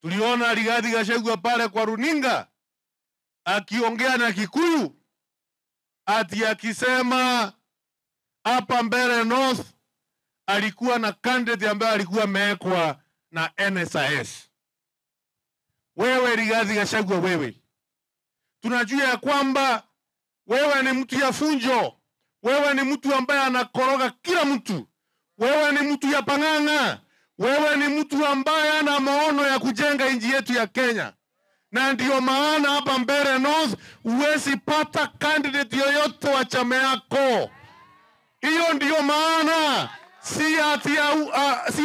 Tuliona Rigathi Gachagua pale kwa runinga akiongea na Kikuyu ati akisema hapa Mbeere North alikuwa na candidate ambaye alikuwa amewekwa na NSIS. Wewe Rigathi Gachagua, wewe tunajua ya kwamba wewe ni mtu ya funjo, wewe ni mtu ambaye anakoroga kila mtu, wewe ni mtu ya panganga, wewe ni mtu ambaye ana maono ya kujenga nchi yetu ya Kenya. Na ndio maana hapa Mbeere North huwezi pata candidate yoyote wa chama yako. Hiyo ndio maana si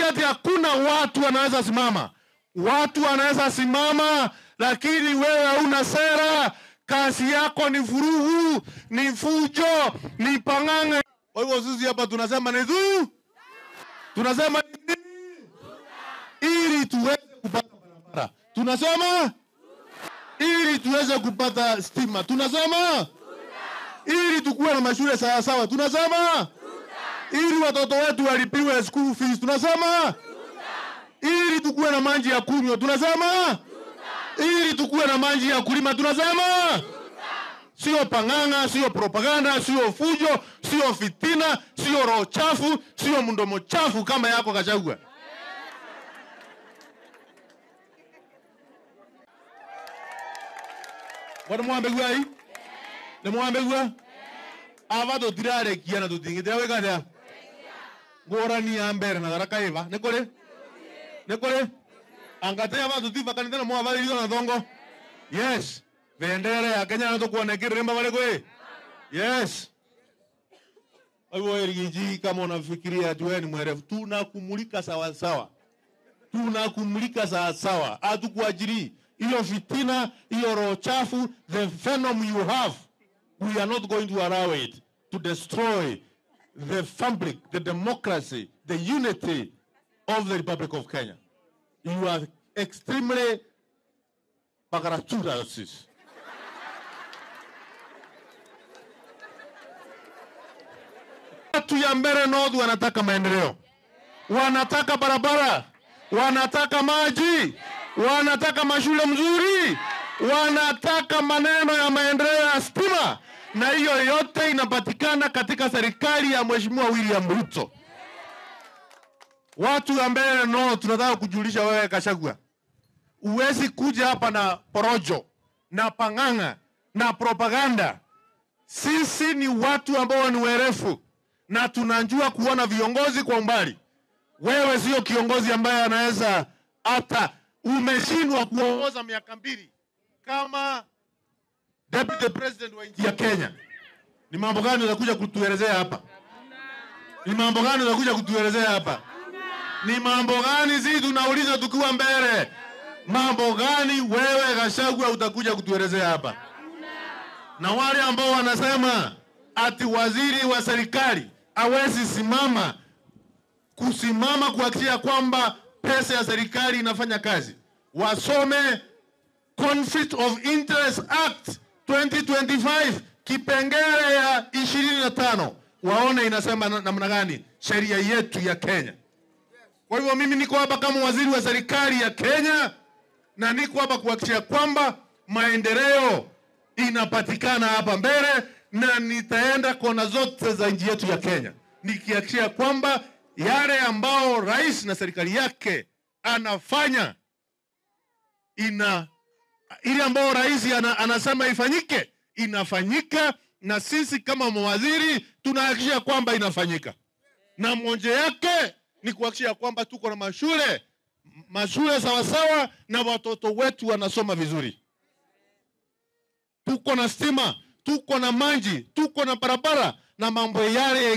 ati hakuna watu wanaweza simama. Watu wanaweza simama, lakini wewe hauna sera. Kazi yako ni vurugu, ni fujo, ni panganga. Kwa hivyo sisi hapa tunasema ni tunasema ili tuweze kupata barabara. Tunasema ili tuweze kupata stima. Tunasema ili tukue na mashule sawa sawa. Tunasema ili watoto wetu walipiwe school fees. Tunasema ili tukue na maji ya kunywa. Tunasema ili tukue na maji ya kulima. Tunasema sio panganga, sio propaganda, sio fujo, sio fitina, sio roho chafu, sio mdomo chafu kama yako Gachagua. Wada mwambegua hii? Ne mwambegua? Ava to tirare kia na tutingite weka dia. Ngora ni ambere na garaka eva. Nekore? Nekore? Angate ava tutifa kanite na mwa vali na dongo. Yes. Vendere ya Kenya na to kuone kiremba wale kwe. Yes. Ayo erigiji kama unafikiria ati wewe ni mwerevu, tunakumulika sawa sawa. Tunakumulika sawa sawa. Hatukuajiri hiyo fitina, hiyo roho chafu, the venom you have. We are not going to allow it to destroy the fabric, the democracy, the unity of the Republic of Kenya. You are extremely pagarachurasis. Watu ya Mbeere North wanataka maendeleo, wanataka barabara, wanataka maji, wanataka mashule mzuri, wanataka maneno ya maendeleo ya stima, na hiyo yote inapatikana katika serikali ya Mheshimiwa William Ruto. Watu wa Mbeere North tunataka kujulisha wewe Gachagua, uwezi kuja hapa na porojo na panganga na propaganda. Sisi ni watu ambao ni werefu na tunajua kuona viongozi kwa umbali. Wewe sio kiongozi ambaye anaweza, hata umeshindwa kuongoza miaka 2 kama deputy president wa nchi ya Kenya. Ni mambo gani unakuja kutuelezea hapa? Ni mambo gani unakuja kutuelezea hapa? Ni mambo gani sisi tunauliza tukiwa Mbeere? Mambo gani wewe Gachagua utakuja kutuelezea hapa? Na wale ambao wanasema ati waziri wa serikali hawezi kusimama kuhakikisha kwamba pesa ya serikali inafanya kazi, wasome Conflict of Interest Act 2025 kipengele ya 25, waone inasema namna gani sheria yetu ya Kenya. Kwa hivyo mimi niko hapa kama waziri wa serikali ya Kenya, na niko hapa kuhakikisha kwamba maendeleo inapatikana hapa Mbeere, na nitaenda kona zote za nchi yetu ya Kenya nikihakikisha kwamba yale ambao rais na serikali yake anafanya ile ambao rais anasema ifanyike inafanyika, na sisi kama mawaziri tunahakikisha kwamba inafanyika. Na mmoja yake ni kuhakikisha kwamba tuko na mashule sawa sawa na watoto wetu wanasoma vizuri. Tuko na stima, tuko na maji, tuko na barabara na mambo yale